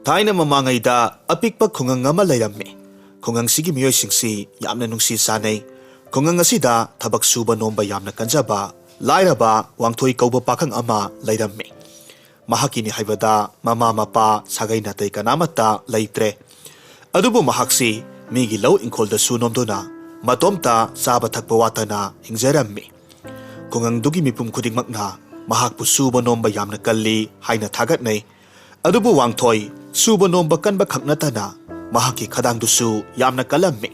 Thaina mamangayda apikpa khungang ama layrammi. Khungang sigi miyoy singsi yamna nungsi sanay. Khungang asida thabak suba nomba yamna kanjaba lairaba wangthoi kauba pakhang ama layrammi. Mahakini haibada mama mapa sagay natay kanamata laytre. Adubu mahaksi migi law ingkolda sunomdona matomta saba thakpa watana hingjarammi. Khungang dugi mipum khudingmakna mahakpu suba nomba yamna kalli haina thagatnay. Adubu wangthoi suba nomba kanba khaknatana mahaki khadangdusu yamna kalammi.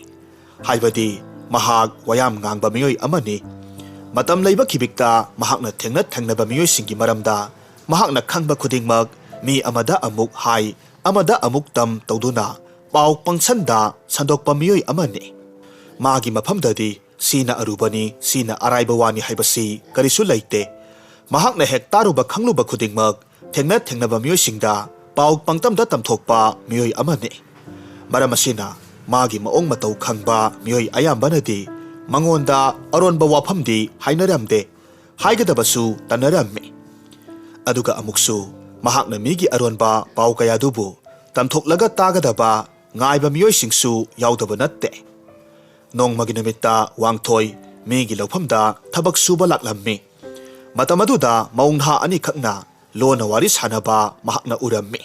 Haibadi mahak wayam ngangba miyoy amani. Matam layba kibikta mahakna thengnaba miyoy singi maramda mahakna khangba khudingmak mi amada amuk hai amada amuk tam tawduna pauk pangsanda sandokpa miyoy amani. Magi maphamdadi sina arubani sina araiba wani haibasi karisu laite. Mahakna hek taruba khangluba khudingmak thengnaba miyoy singda pauk pangtamda tamthokpa miyoy amani. Maramasina magi maong mataw khangba miyoy ayambanadi mangonda aronba wafamdi hainaramde haigadabasu tanarammi. Aduga amuksu mahakna migi aronba pau kayadubu tamthoklaga tagadaba ngaiba miyoy singsu yaudaba natte. Nong maginamita wangthoi migi lawfamda thabak suba laklammi. Matamaduda maungha ani khakna lona wari sanaba mahakna urammi.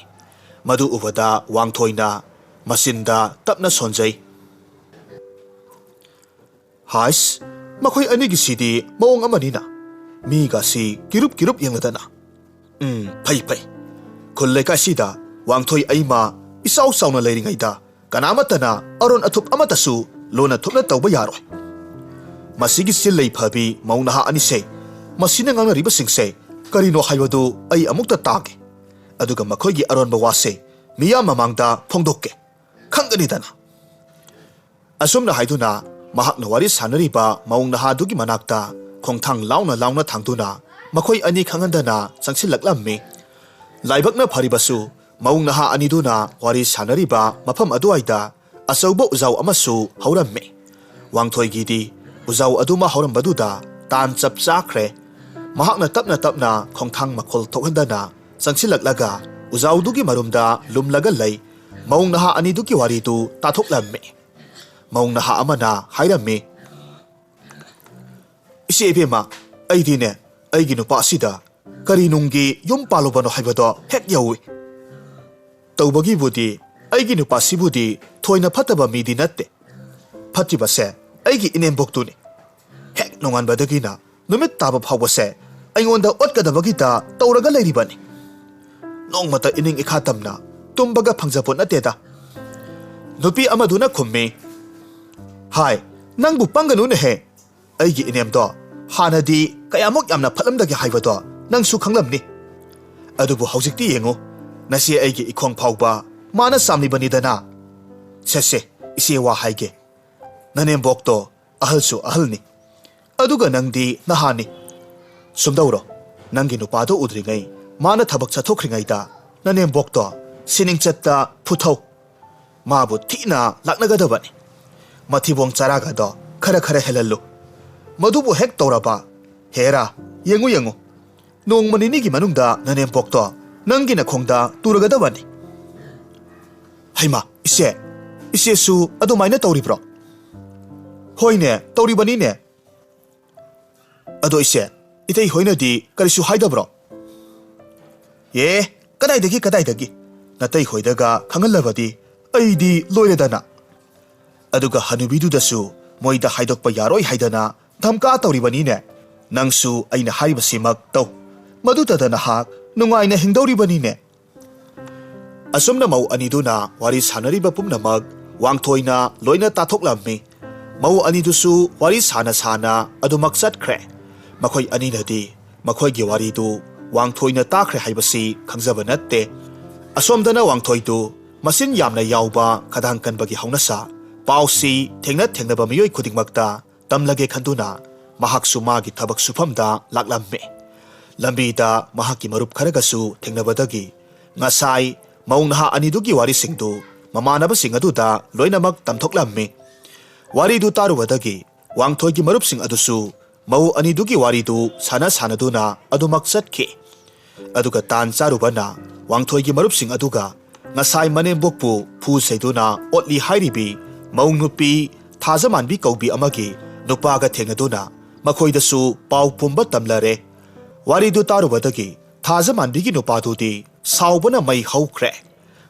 Madu ubada wangthoina masinda tapna sonjay. Hais, makoy anigi sidi maong amanina. Miga si kirup yangadana. Pay. Kullay ka sida wangthoy ayma isaw na layringayda kanamatana aron atup amatasu lona thukna tawba yaroy. Masigi silay phabi maungnaha anise masina ngang riba singse karino haywadu ay amukta tage. Aduga makoygi aron bawase miya mamangda phongdokke khangganidana. Asumna haiduna mahakna wari sanariba maungnaha dugi manakta khongthang launa thangduna makoy ani khangandana changsilaklammi. Laibakna pharibasu maungnaha aniduna wari sanariba mafam aduaida asauba uzaw amasu haurammi. Wangthoigidi uzaw aduma haurambaduda tan chap chakre. Mahakna tapna khongthang makhol thokhandana changsilaklaga uzaw dugi marumda lumlaga lay maungnaha anidugi waridu tathoklammi. Maungnaha amana hairammi. Isi ebema aidine aigi nupa asida kari nungi yum palubano haibado hek yawi. Tawbagi budi aigi nupa sibudi thoina phataba midi natte. Phatibase aigi inembokduni. Hek nonganbadagina numit taba phawbase aingonda otkadabagita tawraga layribani. Nongmata ining ikhatamna tumbaga phangjapon ateda. Nupi amaduna khummi. Hai, nangbu panganune he. Aigi inemdo hanadi kayamok yamna phalamdagi haibado nangsu khanglamni. Adubu haujikti yengo nasi aigi ikhong phawba mana samlibanidana. Sese isi wa haige. Nanembokto ahalsu ahalni. Aduga nangdi nahani. Sumdawro nangi nupado udringai mana thabak chathokringayda nanembokto sining chatta phuthaw. Mabu thina laknagadabani. Mathibong charagado khara helallu. Madubu hek tawraba hera yengu nong maninigi manungda nanembokto nangi na khongda turagadabani. Haima ise su adumaina tawribro. Hoine tawribani ne. Ado ise itay hoinadi karisu haidabro. Ye kadaidagi natay hoidaga khangalabadi aidi loiredana. Aduga hanubidudasu moida haidokpa yaroi haidana dhamka tawribani ne. Nangsu aina haibasimak taw madutadana hak nungaina hingdawribani ne. Asumna mau aniduna wari sanariba pumnamak wangthoina loina tathoklammi. Mau anidusu wari sana adumak chatkre. Makoy aninadi makoygi waridu wangthoina takre haibasi khangjaba natte. Asomdana wangthoidu masin yamna yawba khadangkanbagi haunasa pausi thengnaba miyoy khudingmakta tamlage khanduna mahaksu magi thabak sufamda laklammi. Lambida mahaki marup kharagasu thengnabadagi ngasai maungnaha anidugi warisingdu mamanabasing aduda loinamak tamthoklammi. Waridu tarubadagi wangthoigi marupsing adusu mau anidugi waridu sanaduna adumak chatkhi. Aduga tan charubana wangthoigi marupsing aduga ngasai manembokpu phu seiduna otli hairibi maung nupi thajamanbi kaubi amagi nupaga thengaduna makhoidasu pau pumba tamlare wari du tarubadagi thajamanbi gi nupadudi saubana mai haukhre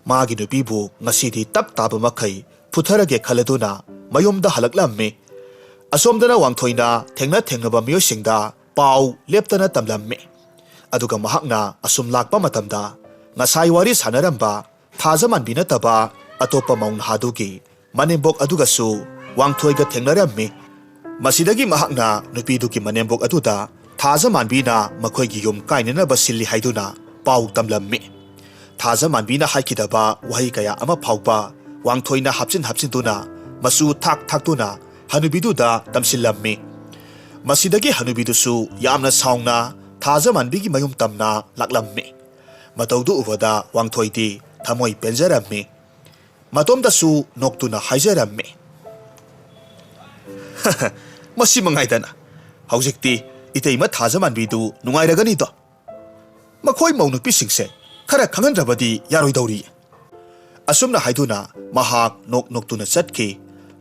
magi nupibu ngasidi tap taba makhai putharage khaladuna mayumda halaklammi asomdana wangthoina thengaba miyosingda pau leptana tamlammi aduga mahakna asum lakpa matamda ngasai wari sanaramba thajamanbi nataba atopa maung hadugi manembok adugasu wangthoiga thengnarammi masidagi mahakna nupiduki manembok aduda thajamanbi na makhoigi yum kainana basilli haiduna pau tamlammi thajamanbi na haikidaba wahi kaya ama phaupa wangthoina hapsin tuna masu thak tuna hanubiduda tamsillammi masidagi hanubidusu yamna saungna thajamanbi gi mayum tamna laklammi mataudu ubada wangthoidi thamoi penjarammi matomdasu noktuna haijarammi masi mangaidana haujikti iteima thajamanbidu nungairagani do makhoi maunupi singse khara khangandrabadi yaroidawri asumna haiduna mahak noktuna chatki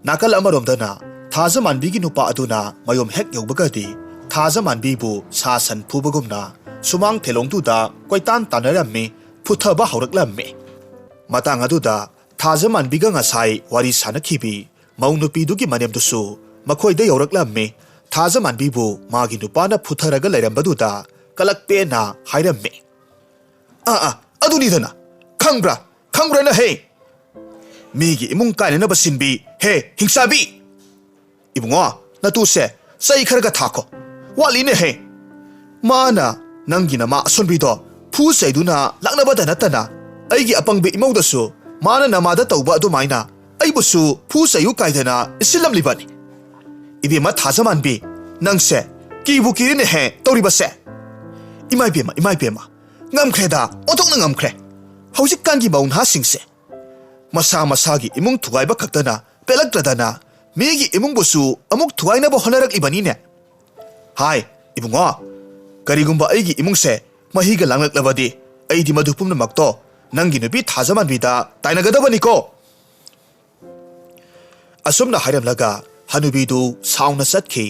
nakal amaromdana thajamanbigi nupa aduna mayom hek yobagadi thajamanbibu sasan phubagumna sumang thelongtuda koitan tanarammi phuthaba hauraklammi matang aduda thajamanbiga ngasai wari sanakhibi maungnupidugi manemdusu makhoida yoraklammi thajamanbibu magi nupana phutharaga leirambaduda kalakpena hairammi adunidana khangbra na he migi imung kainana basinbi he hingsabi ibungo natuse sai kharaga thako wali ne he mana nangina ma asunbido phu saiduna laknabada natana aigi apangbe imaudasu mana namada tauba adumaina aibusu phu sayu kaidana isilamlibani ibima thajamanbi nangse kibu kirine he toribase imai bema ngamkhreda otokna ngamkhre hauzik kangi baun ha singse masagi imung thugaiba khaktana pelakradana megi imung bosu amuk thugaina ba honarak ibani ne hai ibungo karigumba aigi imungse mahiga langlak labadi aidi madhupumna makto nangi nupi thajamanbida tainagadabani ko asumna hairamlaga hanubidu sauna satki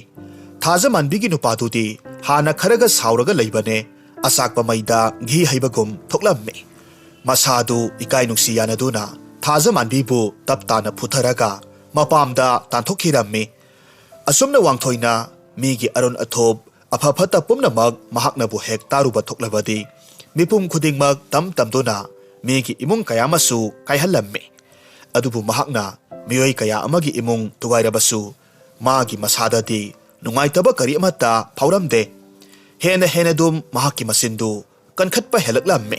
thajamanbigi nupadudi hana kharaga sauraga leibane asakpa maida ghi haibagum thoklamme masadu ikai nungsi yanaduna thajamanbibu taptana phutharaga mapamda tanthokhirammi asumna wangthoina migi aron athop aphapata pumnamak mahaknabu hek taruba thoklabadi mipum khudingmak tamduna migi imung kayamasu kaihallamme adubu mahakna miyoi kaya amagi imung tugairabasu magi masadadi nungaitaba kari amata phauramde hena dum mahaki masindu kankhatpa helaklamme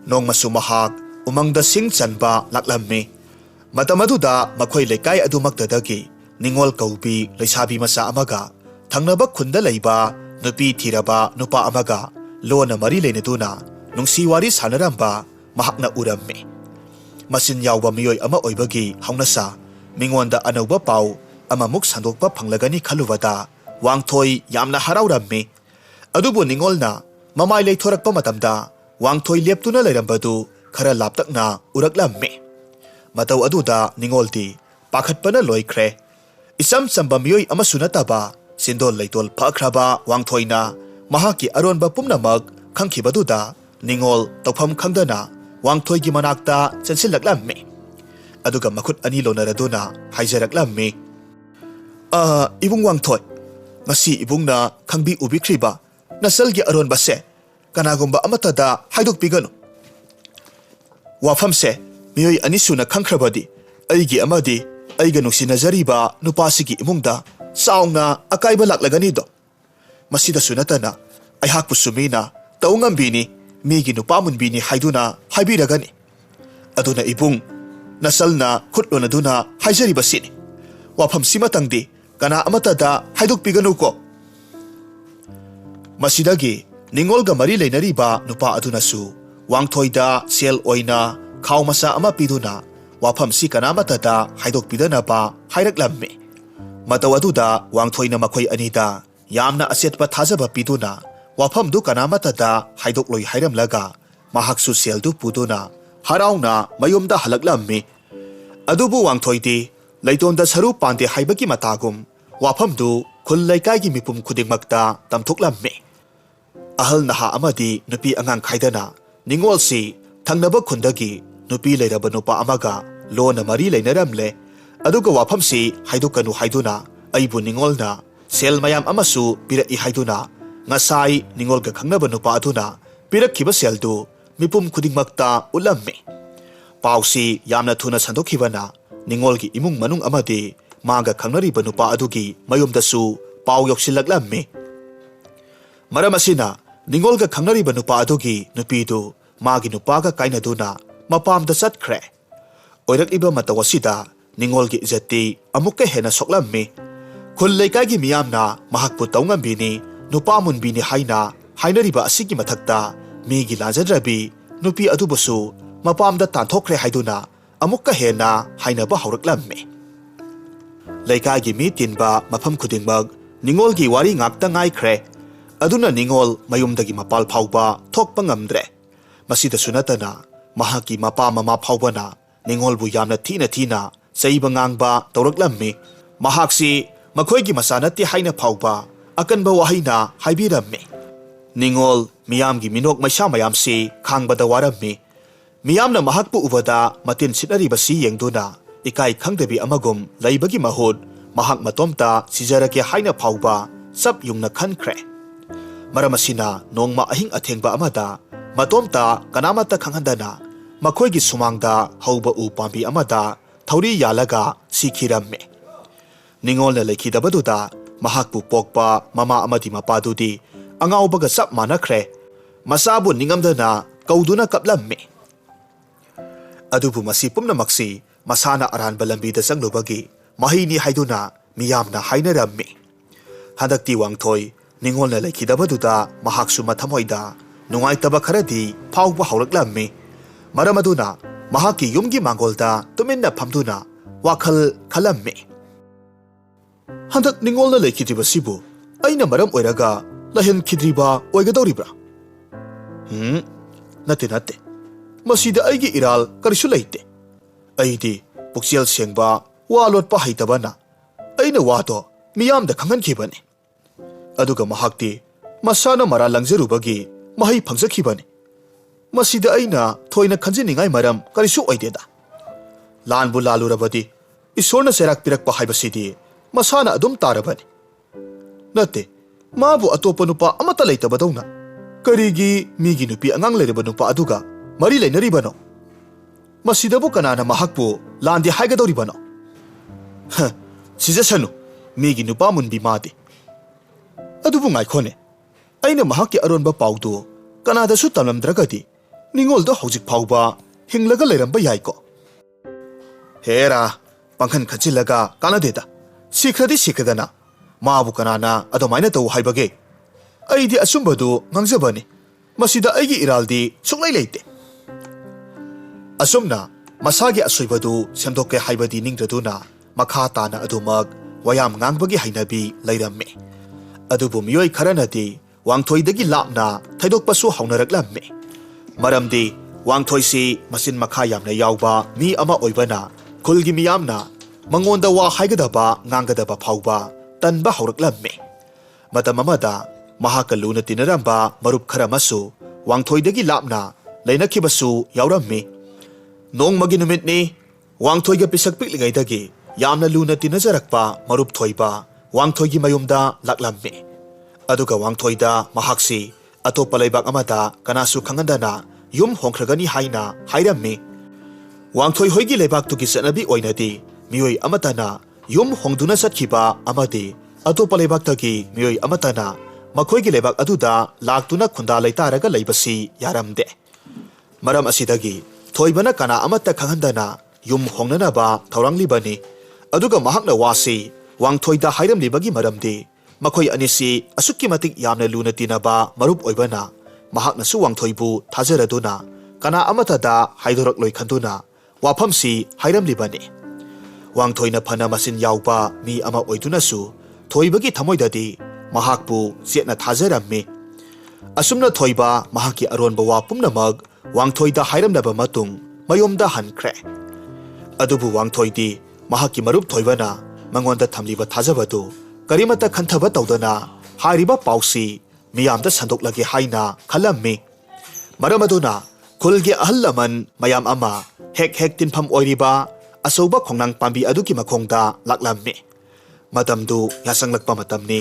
nongmasu mahak umangda sing chanba laklamme matamaduda makhoi lekai adumaktadagi ningol kaubi leisabi masa amaga thangnaba khunda leiba nupi thiraba nupa amaga lona mari leinaduna nungsi wari sanaramba mahakna uramme masin yawba miyoi ama oibagi haunasa mingonda anauba pau ama muk sandokpa phanglagani khalubada wangthoi yamna harauramme adubu ningolna mamai leithorakpa matamda wangthoi leptuna leirambadu khara laptakna uraklamme matau aduda ningolti pakhatpana loikhre isam samba miyoi ama sunataba sindol leitol phakhraba wangthoina mahaki aronba pumnamak khangkhibaduda ningol tawpham khangdana wangthoigi manakta chansillaklamme aduga makhut ani lonaraduna haijaraklamme ibung wangthoi ngasi ibungna khangbi ubikhriba nasalgi aronba se kanagumba amatada haidokpiganu wafamse miyoi anisuna khangkhrabadi aigi amadi aiga nungsinajariba nupasigi imungda saungna akaiba laklagani do masida sunatana aihakpu sumina taungambini migi nupamunbini haiduna haibiragani aduna ibung nasalna khutlonaduna haijariba sini wafam simatangdi kana amatada haidokpiganu ko masidagi ningolga mari leinariba nupa adunasu wangthoida sel oina khawmasa ama piduna wafam si kanamatada haidokpidanaba hairaklamme matawaduda wangthoina makhoi anida yamna asetpa thajaba piduna wafam du kanamatada haidokloi hairamlaga mahaksu sel du puduna harauna mayumda halaklammi adubu wangthoidi leitonda saru pande haibagi matagum wafamdu khul laikai gi mipum khudingmakta tamthoklammi ahal naha amadi nupi angang khaidana ningol si thangnaba khundagi nupi leiraba nupa amaga lona mari leinaramle aduga wafam si haidukanu haiduna aibu ningolna sel mayam amasu pirai haiduna ngasai ningol ga khangnaba nupa aduna pirakhiba seldu mipum khudingmakta ulammi pausi yamna thuna sandokhibana ningol gi imung manung amadi maga khangnariba nupa adugi mayumdasu pau yoksilaklammi maramasina ningol ga khangnariba nupa adugi nupidu magi nupaga kainaduna mapamda satkhre oirakliba matawasida ningol gi izati amukka hena soklammi khul leikai gi miyamna mahakpu taungambini nupa munbini haina hainariba asigi mathakta migi lanjadrabi nupi adubusu mapamda tanthokre haiduna amukka hena hainaba hauraklammi leikai gi mi tinba mafam khudingmag ningol gi wari ngakta ngaikhre aduna ningol mayumdagi mapal phauba thokpa ngamdre masida sunatana mahaki mapa mama phaubana ningol bu yamna thina saiba ngangba tawraklammi mahaksi makhoi gi masanati haina phauba akanba wahaina haibirammi ningol miyam gi minok maisha mayam si khangbada warammi miyamna mahakpu ubada matin sinari basi yengduna ikai khangdebi amagum laibagi mahut mahak matomta sijarake haina phauba sab yungna khankhre maramasina nongma ahing athengba amada matomta kanamata khanghandana makhoi gi sumangda hauba u pambi amada thauri yalaga sikhiramme ningol na lekhidabaduda mahakpu pokpa mama amadi mapadudi angaubaga sab manakhre masabu ningamdana kauduna kaplamme adubu masi pumnamaksi masana aranba lambida changlubagi mahini haiduna miyamna hainarammi hadakti wangthoi ningolna lekhidabaduda mahaksu mathamoida nungaitaba kharadi phauba hauraklammi maramaduna mahaki yumgi mangolda tuminna phamduna wakhal khalammi handak ningolna lekhidriba sibu aina maram oiraga lahen khidriba oigadoribra nate masida aigi iral karisu leite aidi puksial sengba walot pa haitabana aina wato miyamda khangan khibane aduga mahakti masana mara langjarubagi mahai phangjakhibane masida aina thoina khanjiningai maram karisu oideda lanbu lalurabadi isorna serak pirakpa haibasidi masana adum tarabani nate mabu atopa nupa amata leitabadawna karigi migi nupi angang leiraba nupa aduga mari leinaribano masidabu kanana mahakpu landi haigadoribano sijasanu migi nupa munbi made adubu ngaikhone aina mahakki aronba paudu kanada su tamlamdragadi ningolda hojik phauba hinglaga leiramba yaiko hera pangkhan khachilaga kanadeda sikradi sikadana mabu kanana adomaina tau haibage aidi asumbadu ngangjabani masida aigi iraldi suklai leite asumna masagi asoibadu semdokke haibadi ningdraduna makha tana adumag wayam ngangbagi hainabi leiramme adubu miyoi kharanati wangthoidagi lapna thaidokpasu haunaraklamme maramdi wangthoisi masin makha yamna yawba mi ama oibana khulgi miyamna mangonda wa haigadaba ngangadaba phauba tanba hauraklamme matamamada mahakaluna tinaramba marup kharamasu wangthoidagi lapna leinakhibasu yawramme nongmagi numitni wangthoiga pisak piklingaidagi yamna luna tinajarakpa marup thoiba wangthoigi mayumda laklamme aduga wangthoida mahaksi atopa leibak amada kanasu khangandana yum hongkhragani haina hairamme wangthoi hoigi leibak tugi sanabi oinadi miyoi amatana yum hongduna satkhiba amadi atopa leibak tagi miyoi amatana makhoigi leibak aduda laktuna khunda leitaraga leibasi yaramde maram asidagi thoibana kana amata khangandana yum hongnanaba thauranglibani aduga mahakna wasi wangthoida hairamlibagi maramdi makhoi anisi asukki matik yamna luna tinaba marup oibana mahakna su wangthoibu thajaraduna kana amata da haidorak loi khanduna wafamsi hairamlibani wangthoina phana masin yawpa mi ama oiduna su thoibagi thamoidadi mahakpu jetna thajaramme asumna thoiba mahaki aronba wa pumnamag wangthoida hairamlaba matung mayomda hankre. Adubu Wangthoi mahaki marup thoibana mangonda thamliba thajabadu karimata khanthaba tawdana hariba pausi miyamda sandoklage haina khalammi. Maramaduna khulgi ahal laman mayam ama hek tinpham oiriba asauba khongnang pambi aduki makhongda laklammi. Matamdu yasanglakpa matamni.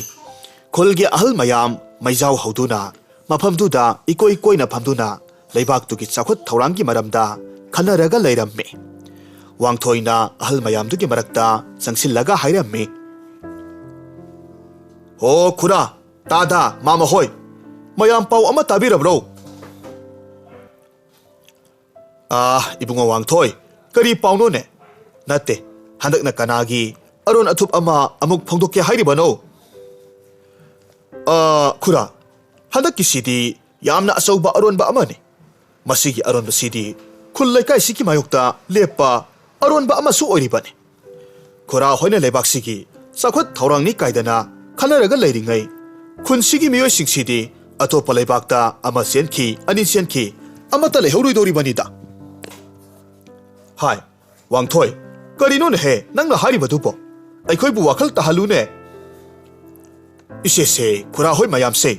Khulgi ahal mayam maijau hauduna mafamduda ikoina phamduna leibaktugi chakhut thaurangi maramda khanaraga leirammi. Wangthoina ahal mayamdugi marakta changsillaga hairammi. O khura tada mama hoi mayam pau ama tabirabro. Ibunga Wangthoi kari pauno ne natte handakna kanagi aron athup ama amuk phongdokke hairibano. Khura handakki sidi yamna asauba aronba amane. Masigi aronba sidi khul laikai siki mayokta lepa aronba amasu oiribane. Khura hoina lebak sigi sakhot thaurangni kaidana khanaraga leiringai khun sigi miyoi singsidi atopa leibakta ama senki ani senki amata lehoruidoribani da. Hai Wangthoi karino ne he nangna haribadupo aikhoibu wakhal tahalune. Isese khura hoi mayam se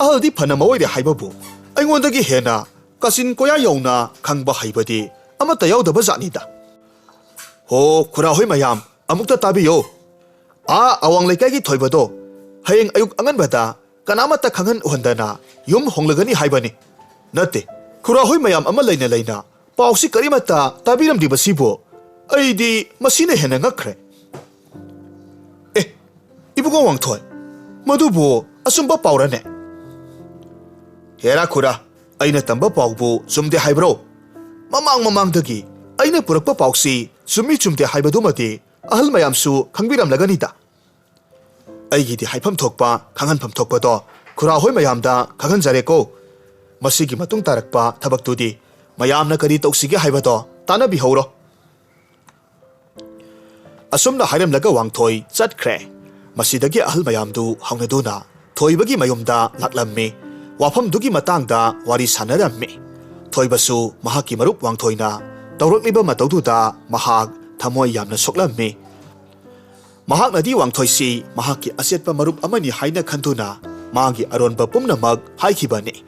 ahaldi phana maoire haibabu aingondagi hena kasin koya yauna khangba haibadi amata yaudaba jani da. Ho khura hoi mayam amukta tabiyo. Awang lekai thoibado hayeng ayuk anganbada kanamata khangan uhandana yum honglagani haibani. Nate khura hoi mayam ama leina pausi karimata tabiram dibasibo aidi masine hena ngakre. Ibugo Wangthoi madubo asumba paurane. Hera khura aina tamba paubu sumde haibro. Mamang dagi aina purakpa pausi sumi chumde haibadumati ahal mayamsu khangbiram laganida. Aigidi haifam thokpa khanghanpham thokpado khura hoi mayamda khanghanjareko. Masigi matung tarakpa thabaktudi mayamna kari toksige haibado tana bihoro. Asumna hairamlaga Wangthoi chatkre. Masidagi ahal mayamdu haunaduna thoibagi mayumda laklammi. Wafamdugi matangda wari sanarammi. Thoibasu mahaki marup Wangthoina tawrakliba matawduda mahak thamoy yamna soklammi. Mahak nadi Wangthoi si mahaki asetpa marup amani haina khanduna magi aronba pumnamak haikibani.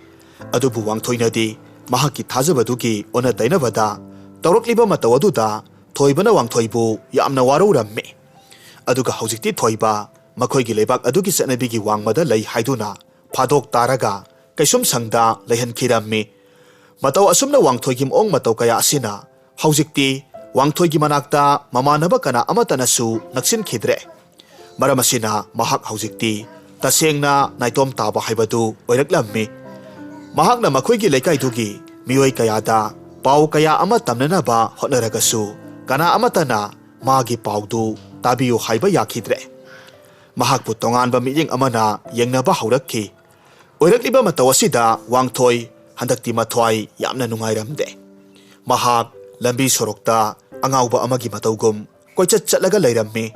Adubu Wangthoina di mahaki thajabadugi ona tainabada tawrakliba matawaduda thoibana Wangthoibu yamna warourammi. Aduga haujikti thoiba makhoigi leibak adugi sanabigi wangmada lei haiduna phadok taraga kaisum sangda leihan khirammi. Mataw asumna Wangthoigi ong mataw kaya asina haujikti Wangthoigi manakta mamanaba kana amatanasu naksin khidre. Maramasina mahak haujikti tasengna naitom taba haibadu oiraklammi. Mahakna makhoigi leikaidugi miyoi kayada pau kaya ama tamnanaba hotnaragasu kana amatana magi paudu tabiyu haiba yakhidre. Mahakpu tonganba miyeng amana yengnaba haurakki. Oirakliba mataw asida Wangthoi handakti mathwai yamna nungairamde. Mahak lambi sorokta angauba amagi matawgum koichat chatlaga leirammi.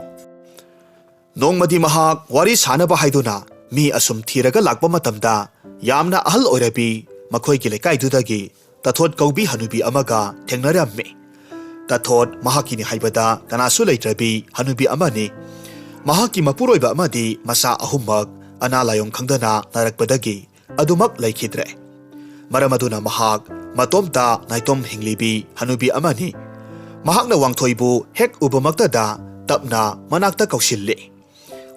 Nongmadi mahak wari sanaba haiduna mi asum thiraga lakpa matamda yamna ahal oirabi makhoigi leikaidudagi tathot kaubi hanubi amaga thengnarammi. Tathot mahakini haibada kanasu leitrabi hanubi amani. Mahaki mapuroiba amadi masa ahumak ana layong khangdana narakpadagi adumak laikhidre. Maramaduna mahak matomta naitom hinglibi hanubi amani. Mahakna Wangthoibu hek ubamaktada tapna manakta kausilli.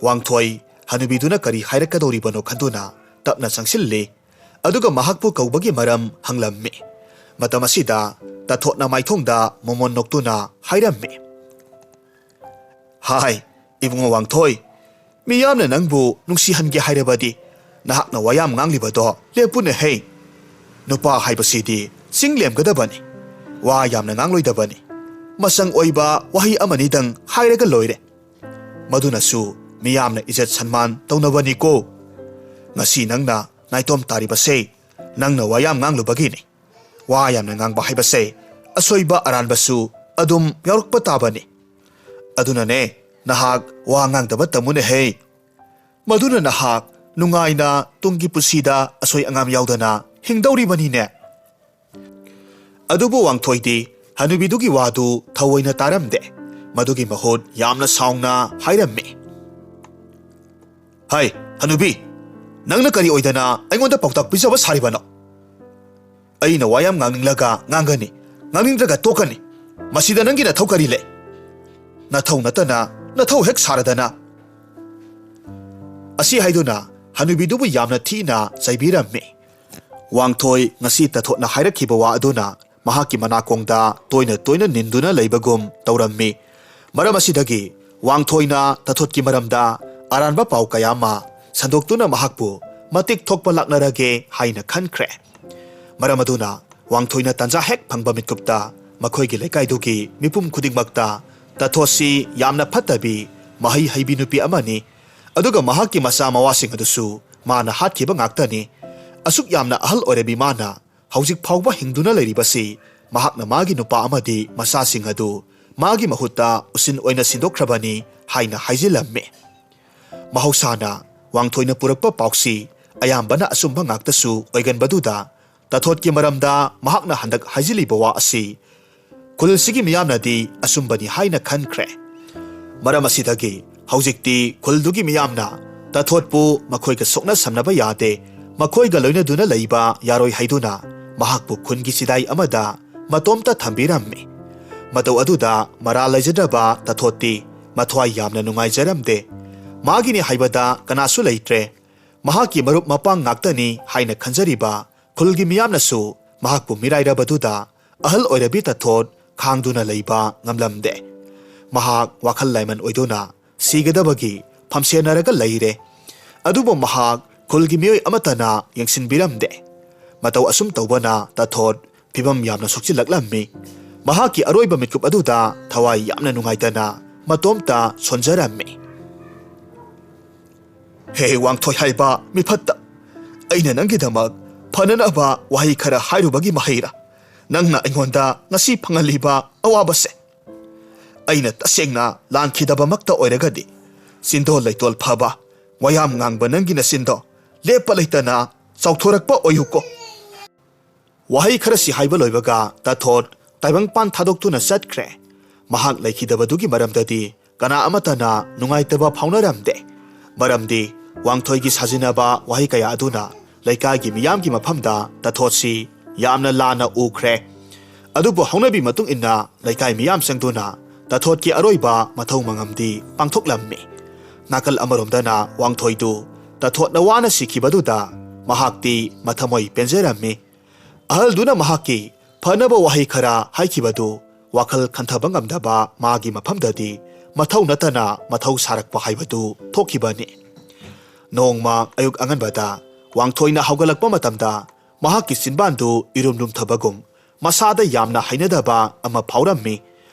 Wangthoi hanubiduna kari hairakadoribano khanduna tapna changsilli. Aduga mahakpu kaubagi maram hanglammi. Matamasida tathotna maithongda momon noktuna hairammi. Hai Ibunga Wangthoi miyamna nangbu nungsihange hairabadi nahakna wayam nganglibado lepune hei. Nupa haibasidi singlemgadabani wa yamna ngangloidabani. Masang oiba wahi amanidang hairaga loire. Madunasu miyamna ijat sanman taunabani ko. Ngasi nangna naitom taribase nangna wayam nganglubagini. Wa yamna ngangba haibase asoiba aranbasu adum yaurukpa tabani. Adunane nahak wa ngangdaba tamune hei. Maduna nahak nungaina tungi pusida asoi angam yaudana hingdauribani ne. Adubu Wangthoidi ꯍꯅꯨꯕꯤꯗꯨꯒꯤ ꯋꯥꯗꯨ ꯊꯑꯣꯏꯅ ꯇꯥꯔꯝꯗꯦ ꯃꯗꯨꯒꯤ ꯃꯍꯨꯠ ꯌꯥꯝꯅ ꯁꯥꯎꯅ ꯍꯥꯏꯔꯝꯃꯤ ꯍꯥꯏ ꯍꯅꯨꯕꯤ ꯅꯪꯅ ꯀꯔꯤ ꯑꯣꯏꯗꯅ ꯑꯩꯉꯣꯟꯗ ꯄꯥꯎꯇꯥꯛ ꯄꯤꯖꯕ ꯁꯥꯔꯤꯕꯅꯣ ꯑꯩꯅ ꯋꯥ ꯌꯥꯝ ꯉꯥꯡꯅꯤꯡꯂꯒ ꯉꯥꯡꯒꯅꯤ ꯉꯥꯡꯅꯤꯡꯗ꯭ꯔꯒ ꯇꯣꯛꯀꯅꯤ ꯃꯁꯤꯗ ꯅꯪꯒꯤ ꯅꯊꯧ ꯀꯔꯤ ꯂꯩ ꯅꯊꯧ ꯅꯠꯇꯅ ꯅꯊꯧ ꯍꯦꯛ ꯁꯥꯔꯗꯅ ꯑꯁꯤ ꯍꯥꯏꯗꯨꯅ ꯍꯅꯨꯕꯤꯗꯨꯕꯨ ꯌꯥꯝꯅ ꯊꯤꯅ ꯆꯩꯕꯤꯔꯝꯃꯤ ꯋꯥꯡꯊꯣꯏ ꯉꯁꯤ ꯇꯊꯣꯠꯅ ꯍꯥꯏꯔꯛꯈꯤꯕ ꯋꯥ ꯑꯗꯨꯅ ꯃꯍꯥꯛꯀꯤ ꯃꯅꯥꯀꯣꯡꯗ ꯇꯣꯏꯅ ꯇꯣꯏꯅ ꯅꯤꯟꯗꯨꯅ ꯂꯩꯕꯒꯨꯝ ꯇꯧꯔꯝꯃꯤ ꯃꯔꯝ ꯑꯁꯤꯗꯒꯤ ꯋꯥꯡꯊꯣꯏꯅ ꯇꯊꯣꯠꯀꯤ ꯃꯔꯝꯗ ꯑꯔꯥꯟꯕ ꯄꯥꯎ ꯀꯌꯥ ꯑꯃ ꯁꯟꯗꯣꯛꯇꯨꯅ ꯃꯍꯥꯛꯄꯨ ꯃꯇꯤꯛ ꯊꯣꯛꯄ ꯂꯥꯛꯅꯔꯒꯦ ꯍꯥꯏꯅ ꯈꯟꯈ꯭ꯔꯦ ꯃꯔꯝ ꯑꯗꯨꯅ ꯋꯥꯡꯊꯣꯏꯅ ꯇꯟꯖꯥ ꯍꯦꯛ ꯐꯪꯕ ꯃꯤꯠꯀꯨꯞꯇ ꯃꯈꯣꯏꯒꯤ ꯂꯩꯀꯥꯏꯗꯨꯒꯤ ꯃꯤꯄꯨꯝ ꯈꯨꯗꯤꯡꯃꯛꯇ ꯇꯊꯣꯠꯁꯤ ꯌꯥꯝꯅ ꯐꯠꯇꯕꯤ ꯃꯍꯩ ꯍꯩꯕꯤ ꯅꯨꯄꯤ ꯑꯃꯅꯤ ꯑꯗꯨꯒ ꯃꯍꯥꯛꯀꯤ ꯃꯆꯥ ꯃꯋꯥꯁꯤꯡ ꯑꯗꯨꯁꯨ ꯃꯥꯅ ꯍꯥꯠꯈꯤꯕ ꯉꯥꯛꯇꯅꯤ ꯑꯁꯨꯛ ꯌꯥꯝꯅ ꯑꯍꯜ ꯑꯣꯏꯔꯕꯤ ꯃꯥꯅ ꯍꯧꯖꯤꯛ ꯐꯥꯎꯕ ꯍꯤꯡꯗꯨꯅ ꯂꯩꯔꯤꯕꯁꯤ ꯃꯍꯥꯛꯅ ꯃꯥꯒꯤ ꯅꯨꯄꯥ ꯑꯃꯗꯤ ꯃꯆꯥꯁꯤꯡ ꯑꯗꯨ ꯃꯥꯒꯤ ꯃꯍꯨꯠꯇ ꯎꯁꯤꯟ ꯑꯣꯏꯅ ꯁꯤꯟꯗꯣꯛꯈ꯭ꯔꯕꯅꯤ ꯍꯥꯏꯅ ꯍꯥꯏꯖꯤꯜꯂꯝꯃꯤ ꯃꯍꯧꯁꯥꯅ ꯋꯥꯡꯊꯣꯏꯅ ꯄꯨꯔꯛꯄ ꯄꯥꯎꯁꯤ ꯑꯌꯥꯝꯕꯅ ꯑꯆꯨꯝꯕ ꯉꯥꯛꯇꯁꯨ ꯑꯣꯏꯒꯟꯕꯗꯨꯗ ꯇꯊꯣꯠꯀꯤ ꯃꯔꯝꯗ ꯃꯍꯥꯛꯅ ꯍꯟꯗꯛ ꯍꯥꯏꯖꯤꯜꯂꯤꯕ ꯋꯥ ꯑꯁꯤ ꯈꯨꯜꯁꯤꯒꯤ ꯃꯤꯌꯥꯝꯅꯗꯤ ꯑꯆꯨꯝꯕꯅꯤ ꯍꯥꯏꯅ ꯈꯟꯈ꯭ꯔꯦ ꯃꯔꯝ ꯑꯁꯤꯗꯒꯤ ꯍꯧꯖꯤꯛꯇꯤ ꯈꯨꯜꯗꯨꯒꯤ ꯃꯤꯌꯥꯝꯅ ꯇꯊꯣꯠꯄꯨ ꯃꯈꯣꯏꯒ ꯁꯣꯛꯅ ꯁꯝꯅꯕ ꯌꯥꯗꯦ ꯃꯈꯣꯏꯒ ꯂꯣꯏꯅꯗꯨꯅ ꯂꯩꯕ ꯌꯥꯔꯣꯏ ꯍꯥꯏꯗꯨꯅ ꯃꯍꯥꯛꯄꯨ ꯈꯨꯟꯒꯤ ꯆꯤꯗꯥꯏ ꯑꯃꯗ ꯃꯇꯣꯝꯇ ꯊꯝꯕꯤꯔꯝꯃꯤ ꯃꯇꯧ ꯑꯗꯨꯗ ꯃꯔꯥꯜ ꯂꯩꯖꯗ꯭ꯔꯕ ꯇꯊꯣꯠꯇꯤ ꯃꯊ꯭ꯋꯥꯏ ꯌꯥꯝꯅ ꯅꯨꯡꯉꯥꯏꯖꯔꯝꯗꯦ ꯃꯥꯒꯤꯅꯤ ꯍꯥꯏꯕꯗ ꯀꯅꯥꯁꯨ ꯂꯩꯇ꯭ꯔꯦ ꯃꯍꯥꯛꯀꯤ ꯃꯔꯨꯞ ꯃꯄꯥꯡ ꯉꯥꯛꯇꯅꯤ ꯍꯥꯏꯅ ꯈꯟꯖꯔꯤꯕ ꯈꯨꯜꯒꯤ ꯃꯤꯌꯥꯝꯅꯁꯨ ꯃꯍꯥꯛꯄꯨ ꯃꯤꯔꯥꯏꯔꯕꯗꯨꯗ ꯑꯍꯜ ꯑꯣꯏꯔꯕꯤ ꯇꯊꯣꯠ ꯈꯥꯡꯗꯨꯅ ꯂꯩꯕ ꯉꯝꯂꯝꯗꯦ ꯃꯍꯥꯛ ꯋꯥꯈꯜ ꯂꯥꯏꯃꯟ ꯑꯣꯏꯗꯨꯅ ꯁꯤꯒꯗꯕꯒꯤ ꯐꯝꯁꯦꯟꯅꯔꯒ ꯂꯩꯔꯦ ꯑꯗꯨꯕꯨ ꯃꯍꯥꯛ ꯈꯨꯜꯒꯤ ꯃꯤꯑꯣꯏ ꯑꯃꯠꯇꯅ ꯌꯦꯡꯁꯤꯟꯕꯤꯔꯝꯗꯦ ꯃꯇꯧ ꯑꯁꯨꯝ ꯇꯧꯕꯅ ꯇꯊꯣꯠ ꯐꯤꯕꯝ ꯌꯥꯝꯅ ꯁꯣꯛꯆꯤꯜꯂꯛꯂꯝꯃꯤ ꯃꯍꯥꯛꯀꯤ ꯑꯔꯣꯏꯕ ꯃꯤꯠꯀꯨꯞ ꯑꯗꯨꯗ ꯊꯋꯥꯏ ꯌꯥꯝꯅ ꯅꯨꯡꯉꯥꯏꯇꯅ ꯃꯇꯣꯝꯇ ꯁꯣꯟꯖꯔꯝꯃꯤ ꯍꯦ ꯋꯥꯡꯊꯣꯏ ꯍꯥꯏꯕ ꯃꯤꯐꯠꯇ ꯑꯩꯅ ꯅꯪꯒꯤꯗꯃꯛ ꯐꯅꯅꯕ ꯋꯥꯍꯩ ꯈꯔ ꯍꯥꯏꯔꯨꯕꯒꯤ ꯃꯍꯩꯔꯥ ꯅꯪꯅ ꯑꯩꯉꯣꯟꯗ ꯉꯁꯤ ꯐꯪꯍꯜꯂꯤꯕ ꯑꯋꯥꯕꯁꯦ ꯑꯩꯅ ꯇꯁꯦꯡꯅ ꯂꯥꯟꯈꯤꯗꯕꯃꯛꯇ ꯑꯣꯏꯔꯒꯗꯤ ꯆꯤꯟꯗꯣꯜ ꯂꯩꯇꯣꯜ ꯐꯕ ꯋꯥꯌꯥꯝ ꯉꯥꯡꯕ ꯅꯪꯒꯤ ꯅꯆꯤꯟꯗꯣ ꯂꯦꯞꯄ ꯂꯩꯇꯅ ꯆꯥꯎꯊꯣꯔꯛꯄ ꯑꯣꯏꯌꯨꯀꯣ ꯋꯥꯍꯩ ꯈꯔꯁꯤ ꯍꯥꯏꯕ ꯂꯣꯏꯕꯒ ꯇꯊꯣꯠ ꯇꯥꯏꯕꯪꯄꯥꯟ ꯊꯥꯗꯣꯛꯇꯨꯅ ꯆꯠꯈ꯭ꯔꯦ ꯃꯍꯥꯛ ꯂꯩꯈꯤꯗꯕꯗꯨꯒꯤ ꯃꯔꯝꯗꯗꯤ ꯀꯅꯥ ꯑꯃꯠꯇꯅ ꯅꯨꯡꯉꯥꯏꯇꯕ ꯐꯥꯎꯅꯔꯝꯗꯦ ꯃꯔꯝꯗꯤ ꯋꯥꯡꯊꯣꯏꯒꯤ ꯁꯥꯖꯤꯟꯅꯕ ꯋꯥꯍꯩ ꯀꯌꯥ ꯑꯗꯨꯅ ꯂꯩꯀꯥꯏꯒꯤ ꯃꯤꯌꯥꯝꯒꯤ ꯃꯐꯝꯗ ꯇꯊꯣꯠꯁꯤ ꯌꯥꯝꯅ ꯂꯥꯟꯅ ꯎꯈ꯭ꯔꯦ ꯑꯗꯨꯕꯨ ꯍꯧꯅꯕꯤ ꯃꯇꯨꯡ ꯏꯟꯅ ꯂꯩꯀꯥꯏ ꯃꯤꯌꯥꯝ ꯆꯪꯗꯨꯅ ꯇꯊꯣꯠꯀꯤ ꯑꯔꯣꯏꯕ ꯃꯊꯧ ꯃꯉꯝꯗꯤ ꯄꯥꯡꯊꯣꯛꯂꯝꯃꯤ ꯅꯥꯀꯜ ꯑꯃꯔꯣꯝꯗꯅ ꯋꯥꯡꯊꯣꯏꯗꯨ ꯇꯊꯣꯠꯅ ꯋꯥꯅ ꯁꯤꯈꯤꯕꯗꯨꯗ ꯃꯍꯥꯛꯇꯤ ꯃꯊꯃꯣꯏ ꯄꯦꯟꯖꯔꯝꯃꯤ ꯑꯍꯜꯗꯨꯅ ꯃꯍꯥꯛꯀꯤ ꯐꯅꯕ ꯋꯥꯍꯩ ꯈꯔ ꯍꯥꯏꯈꯤꯕꯗꯨ ꯋꯥꯈꯜ ꯈꯟꯊꯕ ꯉꯝꯗꯕ ꯃꯥꯒꯤ ꯃꯐꯝꯗꯗꯤ ꯃꯊꯧ ꯅꯠꯇꯅ ꯃꯊꯧ ꯁꯥꯔꯛꯄ ꯍꯥꯏꯕꯗꯨ ꯊꯣꯛꯈꯤꯕꯅꯤ ꯅꯣꯡꯃ ꯑꯌꯨꯛ ꯑꯉꯟꯕꯗ ꯋꯥꯡꯊꯣꯏꯅ ꯍꯧꯒꯠꯂꯛꯄ ꯃꯇꯝꯗ ꯃꯍꯥꯛꯀꯤ ꯆꯤꯟꯕꯥꯟꯗꯨ ꯏꯔꯨꯝ ꯂꯨꯝꯊꯕꯒꯨꯝ ꯃꯁꯥꯗ ꯌꯥꯝꯅ ꯍꯩꯅꯗꯕ ꯑꯃ ꯐꯥꯎꯔꯝꯃꯤ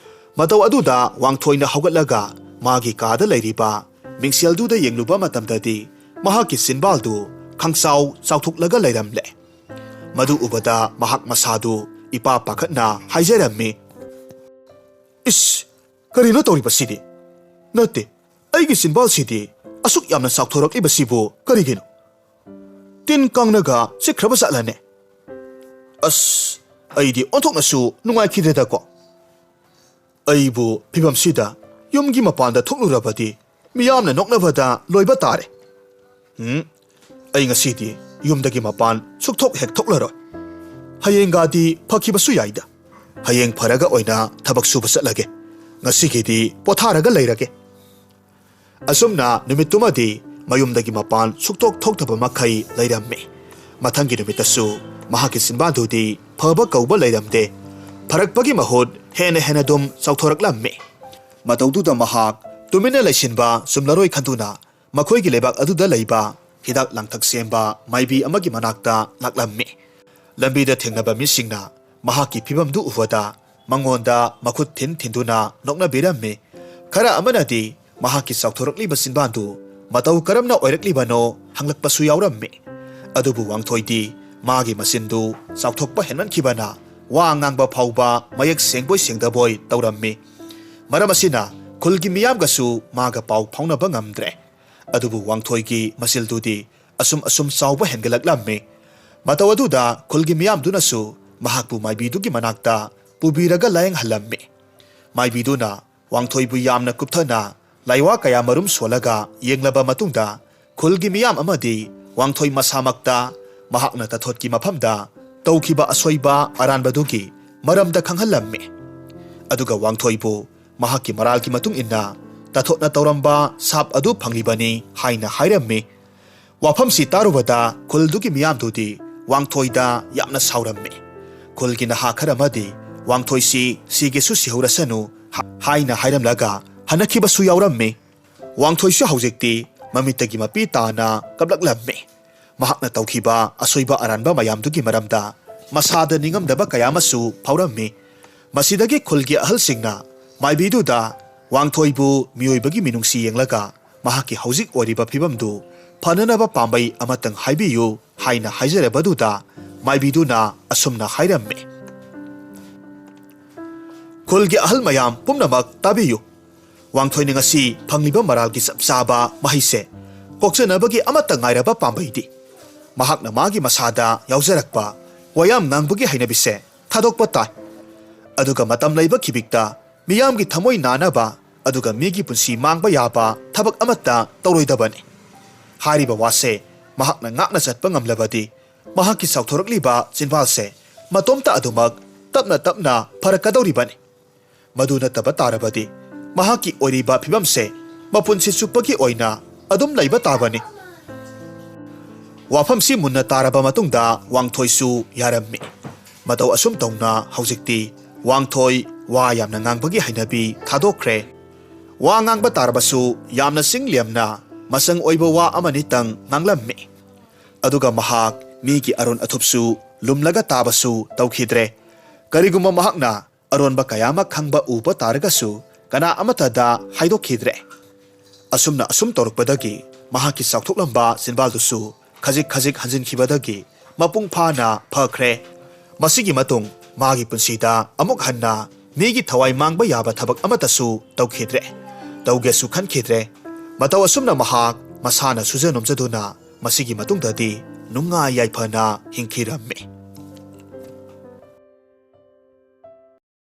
ꯃꯇꯧ ꯑꯗꯨꯗ ꯋꯥꯡꯊꯣꯏꯅ ꯍꯧꯒꯠꯂꯒ ꯃꯥꯒꯤ ꯀꯥꯗ ꯂꯩꯔꯤꯕ ꯃꯤꯡꯁꯦꯜꯗꯨꯗ ꯌꯦꯡꯂꯨꯕ ꯃꯇꯝꯗꯗꯤ ꯃꯍꯥꯛꯀꯤ ꯆꯤꯟꯕꯥꯜꯗꯨ ꯈꯪꯆꯥꯎ ꯆꯥꯎꯊꯣꯛꯂꯒ ꯂꯩꯔꯝꯂꯦ ꯃꯗꯨ ꯎꯕꯗ ꯃꯍꯥꯛ ꯃꯁꯥꯗꯨ ꯏꯄꯥ ꯄꯥꯈꯠꯅ ꯍꯥꯏꯖꯔꯝꯃꯤ ꯏꯁ ꯀꯔꯤꯅꯣ ꯇꯧꯔꯤꯕꯁꯤꯗꯤ ꯅꯠꯇꯦ ꯑꯩꯒꯤ ꯆꯤꯟꯕꯥꯜꯁꯤꯗꯤ ꯑꯁꯨꯛ ꯌꯥꯝꯅ ꯆꯥꯎꯊꯣꯔꯛꯂꯤꯕꯁꯤꯕꯨ ꯀꯔꯤꯒꯤꯅꯣ ꯇꯤꯟ ꯀꯥꯡꯅꯒ ꯆꯤꯛꯈ꯭ꯔꯕ ꯖꯥꯠꯂꯅꯦ ꯑꯁ ꯑꯩꯗꯤ ꯑꯣꯟꯊꯣꯛꯅꯁꯨ ꯅꯨꯡꯉꯥꯏꯈꯤꯗ꯭ꯔꯦꯗꯀꯣ ꯑꯩꯕꯨ ꯐꯤꯕꯝꯁꯤꯗ ꯌꯨꯝꯒꯤ ꯃꯄꯥꯟꯗ ꯊꯣꯛꯂꯨꯔꯕꯗꯤ ꯃꯤꯌꯥꯝꯅ ꯅꯣꯛꯅꯕꯗ ꯂꯣꯏꯕ ꯇꯥꯔꯦ ꯑꯩ ꯉꯁꯤꯗꯤ ꯌꯨꯝꯗꯒꯤ ꯃꯄꯥꯟ ꯁꯨꯛꯊꯣꯛ ꯍꯦꯛ ꯊꯣꯛꯂꯔꯣꯏ ꯍꯌꯦꯡꯒꯗꯤ ꯐꯈꯤꯕꯁꯨ ꯌꯥꯏꯗ ꯍꯌꯦꯡ ꯐꯔꯒ ꯑꯣꯏꯅ ꯊꯕꯛ ꯁꯨꯕ ꯆꯠꯂꯒꯦ ꯉꯁꯤꯒꯤꯗꯤ ꯄꯣꯊꯥꯔꯒ ꯂꯩꯔꯒꯦ ꯑꯁꯨꯝꯅ ꯅꯨꯃꯤꯠꯇꯨꯃꯗꯤ ꯃꯌꯨꯝꯗꯒꯤ ꯃꯄꯥꯟ ꯁꯨꯛꯊꯣꯛ ꯊꯣꯛꯇꯕ ꯃꯈꯩ ꯂꯩꯔꯝꯃꯤ ꯃꯊꯪꯒꯤ ꯅꯨꯃꯤꯠꯇꯁꯨ ꯃꯍꯥꯛꯀꯤ ꯆꯤꯟꯕꯥꯟꯗꯨꯗꯤ ꯐꯕ ꯀꯧꯕ ꯂꯩꯔꯝꯗꯦ ꯐꯔꯛꯄꯒꯤ ꯃꯍꯨꯠ ꯍꯦꯟꯅ ꯑꯗꯨꯝ ꯆꯥꯎꯊꯣꯔꯛꯂꯝꯃꯤ ꯃꯇꯧꯗꯨꯗ ꯃꯍꯥꯛ ꯇꯨꯃꯤꯟꯅ ꯂꯩꯁꯤꯟꯕ ꯆꯨꯝꯂꯔꯣꯏ ꯈꯟꯗꯨꯅ ꯃꯈꯣꯏꯒꯤ ꯂꯩꯕꯥꯛ ꯑꯗꯨꯗ ꯂꯩꯕ ꯍꯤꯗꯥꯛ ꯂꯥꯡꯊꯛ ꯁꯦꯝꯕ ꯃꯥꯏꯕꯤ ꯑꯃꯒꯤ ꯃꯅꯥꯛꯇ ꯂꯥꯛꯂꯝꯃꯤ ꯂꯝꯕꯤꯗ ꯊꯦꯡꯅꯕ ꯃꯤꯁꯤꯡꯅ ꯃꯍꯥꯛꯀꯤ ꯐꯤꯕꯝꯗꯨ ꯎꯕꯗ ꯃꯉꯣꯟꯗ ꯃꯈꯨꯠ ꯊꯤꯟꯗꯨꯅ ꯅꯣꯛꯅꯕꯤꯔꯝꯃꯤ ꯈꯔ ꯑꯃꯅꯗꯤ ꯃꯍꯥꯛꯀꯤ ꯆꯥꯎꯊꯣꯔꯛꯂꯤꯕ ꯆꯤꯟꯕꯥꯟꯗꯨ ꯃꯇꯧ ꯀꯔꯝꯅ ꯑꯣꯏꯔꯛꯂꯤꯕꯅꯣ ꯍꯪꯂꯛꯄꯁꯨ ꯌꯥꯎꯔꯝꯃꯤ ꯑꯗꯨꯕꯨ ꯋꯥꯡꯊꯣꯏꯗꯤ ꯃꯥꯒꯤ ꯃꯆꯤꯟꯗꯨ ꯆꯥꯎꯊꯣꯛꯄ ꯍꯦꯟꯃꯟꯈꯤꯕꯅ ꯋꯥ ꯉꯥꯡꯕ ꯐꯥꯎꯕ ꯃꯌꯦꯛ ꯁꯦꯡꯕꯣꯏ ꯁꯦꯡꯗꯕꯣꯏ ꯇꯧꯔꯝꯃꯤ ꯃꯔꯝ ꯑꯁꯤꯅ ꯈꯨꯜꯒꯤ ꯃꯤꯌꯥꯝꯒꯁꯨ ꯃꯥꯒ ꯄꯥꯎ ꯐꯥꯎꯅꯕ ꯉꯝꯗ꯭ꯔꯦ ꯑꯗꯨꯕꯨ ꯋꯥꯡꯊꯣꯏꯒꯤ ꯃꯆꯤꯜꯗꯨꯗꯤ ꯑꯁꯨꯝ ꯆꯥꯎꯕ ꯍꯦꯟꯒꯠꯂꯛꯂꯝꯃꯤ ꯃꯇꯧ ꯑꯗꯨꯗ ꯈꯨꯜꯒꯤ ꯃꯤꯌꯥꯝꯗꯨꯅꯁꯨ ꯃꯍꯥꯛꯄꯨ ꯃꯥꯏꯕꯤꯗꯨꯒꯤ ꯃꯅꯥꯛꯇ ꯄꯨꯕꯤꯔꯒ ꯂꯥꯌꯦꯡꯍꯜꯂꯝꯃꯤ꯫ ꯃꯥꯏꯕꯤꯗꯨꯅ ꯋꯥꯡꯊꯣꯏꯕꯨ ꯌꯥꯝꯅ ꯀꯨꯞꯊꯅ ꯂꯥꯏꯋꯥ ꯀꯌꯥ ꯃꯔꯨꯝ ꯁꯣꯜꯂꯒ ꯌꯦꯡꯂꯕ ꯃꯇꯨꯡꯗ ꯈꯨꯜꯒꯤ ꯃꯤꯌꯥꯝ ꯑꯃꯗꯤ ꯋꯥꯡꯊꯣꯏ ꯃꯁꯥꯃꯛꯇ ꯃꯍꯥꯛꯅ ꯇꯊꯣꯠꯀꯤ ꯃꯐꯝꯗ ꯇꯧꯈꯤꯕ ꯑꯁꯣꯏꯕ ꯑꯔꯥꯟꯕꯗꯨꯒꯤ ꯃꯔꯝꯗ ꯈꯪꯍꯜꯂꯝꯃꯤ꯫ ꯑꯗꯨꯒ ꯋꯥꯡꯊꯣꯏꯕꯨ ꯃꯍꯥꯛꯀꯤ ꯃꯔꯥꯜꯒꯤ ꯃꯇꯨꯡ ꯏꯟꯅ ꯇꯊꯣꯠꯅ ꯇꯧꯔꯝꯕ ꯁꯥꯞ ꯑꯗꯨ ꯐꯪꯂꯤꯕꯅꯤ ꯍꯥꯏꯅ ꯍꯥꯏꯔꯝꯃꯤ꯫ ꯋꯥꯐꯝꯁꯤ ꯇꯥꯔꯨꯕꯗ ꯈꯨꯜꯗꯨꯒꯤ ꯃꯤꯌꯥꯝꯗꯨꯗꯤ ꯋꯥꯡꯊꯣꯏꯗ ꯌꯥꯝꯅ ꯁꯥꯎꯔꯝꯃꯤ꯫ ꯈꯨꯜꯒꯤ ꯅꯍꯥ ꯈꯔ ꯑꯃꯗꯤ ꯋꯥꯡꯊꯣꯏꯁꯤ ꯁꯤꯒꯦꯁꯨ ꯁꯤꯍꯧꯔꯁꯅꯨ ꯍꯥꯏꯅ ꯍꯥꯏꯔꯝꯂꯒ ꯍꯟꯅꯈꯤꯕꯁꯨ ꯌꯥꯎꯔꯝꯃꯤ꯫ ꯋꯥꯡꯊꯣꯏꯁꯨ ꯍꯧꯖꯤꯛꯇꯤ ꯃꯃꯤꯠꯇꯒꯤ ꯃꯄꯤ ꯇꯥꯅ ꯀꯞꯂꯛꯂꯝꯃꯤ꯫ ꯃꯍꯥꯛꯅ ꯇꯧꯈꯤꯕ ꯑꯁꯣꯏꯕ ꯑꯔꯥꯟꯕ ꯃꯌꯥꯝꯗꯨꯒꯤ ꯃꯔꯝꯗ ꯃꯁꯥꯗ ꯅꯤꯡꯉꯝꯗꯕ ꯀꯌꯥ ꯑꯃꯁꯨ ꯐꯥꯎꯔꯝꯃꯤ꯫ ꯃꯁꯤꯗꯒꯤ ꯈꯨꯜꯒꯤ ꯑꯍꯜꯁꯤꯡꯅ ꯃꯥꯏꯕꯤꯗꯨꯗ ꯋꯥꯡꯊꯣꯏꯕꯨ ꯃꯤꯑꯣꯏꯕꯒꯤ ꯃꯤꯅꯨꯡꯁꯤ ꯌꯦꯡꯂꯒ ꯃꯍꯥꯛꯀꯤ ꯍꯧꯖꯤꯛ ꯑꯣꯏꯔꯤꯕ ꯐꯤꯕꯝꯗꯨ ꯐꯅꯅꯕ ꯄꯥꯝꯕꯩ ꯑꯃꯇꯪ ꯍꯥꯏꯕꯤꯌꯨ ꯍꯥꯏꯅ ꯍꯥꯏꯖꯔꯕꯗꯨꯗ ꯃꯥꯏꯕꯤꯗꯨꯅ ꯑꯁꯨꯝꯅ ꯍꯥꯏꯔꯝꯃꯤ꯫ ꯈꯨꯜꯒꯤ ꯑꯍꯜ ꯃꯌꯥꯝ ꯄꯨꯝꯅꯃꯛ ꯇꯥꯕꯤꯌꯨ꯫ ꯋꯥꯡꯊꯣꯏꯅ ꯉꯁꯤ ꯐꯪꯂꯤꯕ ꯃꯔꯥꯜꯒꯤ ꯆꯞ ꯆꯥꯕ ꯃꯍꯩꯁꯦ ꯀꯣꯛꯆꯅꯕꯒꯤ ꯑꯃꯠꯇ ꯉꯥꯏꯔꯕ ꯄꯥꯝꯕꯩꯗꯤ ꯃꯍꯥꯛꯅ ꯃꯥꯒꯤ ꯃꯁꯥꯗ ꯌꯥꯎꯖꯔꯛꯄ ꯋꯥꯌꯥꯝ ꯉꯥꯡꯕꯒꯤ ꯍꯩꯅꯕꯤꯁꯦ ꯊꯥꯗꯣꯛꯄ ꯇꯥꯏ꯫ ꯑꯗꯨꯒ ꯃꯇꯝ ꯂꯩꯕ ꯈꯤꯕꯤꯛꯇ ꯃꯤꯌꯥꯝꯒꯤ ꯊꯃꯣꯏ ꯅꯥꯅꯕ ꯑꯗꯨꯒ ꯃꯤꯒꯤ ꯄꯨꯟꯁꯤ ꯃꯥꯡꯕ ꯌꯥꯕ ꯊꯕꯛ ꯑꯃꯠꯇ ꯇꯧꯔꯣꯏꯗꯕꯅꯤ꯫ ꯍꯥꯏꯔꯤꯕ ꯋꯥꯁꯦ ꯃꯍꯥꯛꯅ ꯉꯥꯛꯅ ꯆꯠꯄ ꯉꯝꯂꯕꯗꯤ ꯃꯍꯥꯛꯀꯤ ꯆꯥꯎꯊꯣꯔꯛꯂꯤꯕ ꯆꯤꯟꯕꯥꯜꯁꯦ ꯃꯇꯣꯝꯇ ꯑꯗꯨꯃꯛ ꯇꯞꯅ ꯇꯞꯅ ꯐꯔꯛꯀꯗꯧꯔꯤꯕꯅꯤ꯫ ꯃꯗꯨ ꯅꯠꯇꯕ ꯇꯥꯔꯕꯗꯤ ꯃꯍꯥꯛꯀꯤ ꯑꯣꯏꯔꯤꯕ ꯐꯤꯕꯝꯁꯦ ꯃꯄꯨꯟꯁꯤ ꯆꯨꯞꯄꯒꯤ ꯑꯣꯏꯅ ꯑꯗꯨꯝ ꯂꯩꯕ ꯇꯥꯕꯅꯤ꯫ ꯋꯥꯐꯝꯁꯤ ꯃꯨꯟꯅ ꯇꯥꯔꯕ ꯃꯇꯨꯡꯗ ꯋꯥꯡꯊꯣꯏꯁꯨ ꯌꯥꯔꯝꯃꯤ꯫ ꯃꯇꯧ ꯑꯁꯨꯝ ꯇꯧꯅ ꯍꯧꯖꯤꯛꯇꯤ ꯋꯥꯡꯊꯣꯏ ꯋꯥ ꯌꯥꯝꯅ ꯉꯥꯡꯕꯒꯤ ꯍꯩꯅꯕꯤ ꯊꯥꯗꯣꯛꯈ꯭ꯔꯦ꯫ ꯋꯥ ꯉꯥꯡꯕ ꯇꯥꯔꯕꯁꯨ ꯌꯥꯝꯅ ꯆꯤꯡꯂꯦꯝꯅ ꯃꯆꯪ ꯑꯣꯏꯕ ꯋꯥ ꯑꯃꯅꯤꯇꯪ ꯉꯥꯡꯂꯝꯃꯤ꯫ ꯑꯗꯨꯒ ꯃꯍꯥꯛ ꯃꯤꯒꯤ ꯑꯔꯣꯟ ꯑꯊꯨꯞꯁꯨ ꯂꯨꯝꯂꯒ ꯇꯥꯕꯁꯨ ꯇꯧꯈꯤꯗ꯭ꯔꯦ꯫ ꯀꯔꯤꯒꯨꯝꯕ ꯃꯍꯥꯛꯅ ꯑꯔꯣꯟꯕ ꯀꯌꯥ ꯑꯃ ꯈꯪꯕ ꯎꯕ ꯇꯥꯔꯒꯁꯨ ꯀꯅꯥ ꯑꯃꯠꯇꯗ ꯍꯥꯏꯗꯣꯛꯈꯤꯗ꯭ꯔꯦ꯫ ꯑꯁꯨꯝꯅ ꯑꯁꯨꯝ ꯇꯧꯔꯛꯄꯗꯒꯤ ꯃꯍꯥꯛꯀꯤ ꯆꯥꯎꯊꯣꯛꯂꯝꯕ ꯆꯤꯟꯕꯥꯜꯗꯨꯁꯨ ꯈꯖꯤꯛ ꯈꯖꯤꯛ ꯍꯟꯖꯤꯟꯈꯤꯕꯗꯒꯤ ꯃꯄꯨꯡ ꯐꯥꯅ ꯐꯈ꯭ꯔꯦ꯫ ꯃꯁꯤꯒꯤ ꯃꯇꯨꯡ ꯃꯥꯒꯤ ꯄꯨꯟꯁꯤꯗ ꯑꯃꯨꯛ ꯍꯟꯅ ꯃꯤꯒꯤ ꯊꯋꯥꯏ ꯃꯥꯡꯕ ꯌꯥꯕ ꯊꯕꯛ ꯑꯃꯠꯇꯁꯨ ꯇꯧꯈꯤꯗ꯭ꯔꯦ꯫ ꯇꯧꯒꯦꯁꯨ ꯈꯟꯈꯤꯗ꯭ꯔꯦ꯫ ꯃꯇꯧ ꯑꯁꯨꯝꯅ ꯃꯍꯥꯛ ꯃꯁꯥꯅ ꯁꯨꯖ ꯅꯣꯝꯖꯗꯨꯅ ꯃꯁꯤꯒꯤ ꯃꯇꯨꯡꯗꯗꯤ ꯅꯨꯡꯉꯥꯏ ꯌꯥꯏꯐꯅ ꯍꯤꯡꯈꯤꯔꯝꯃꯤ꯫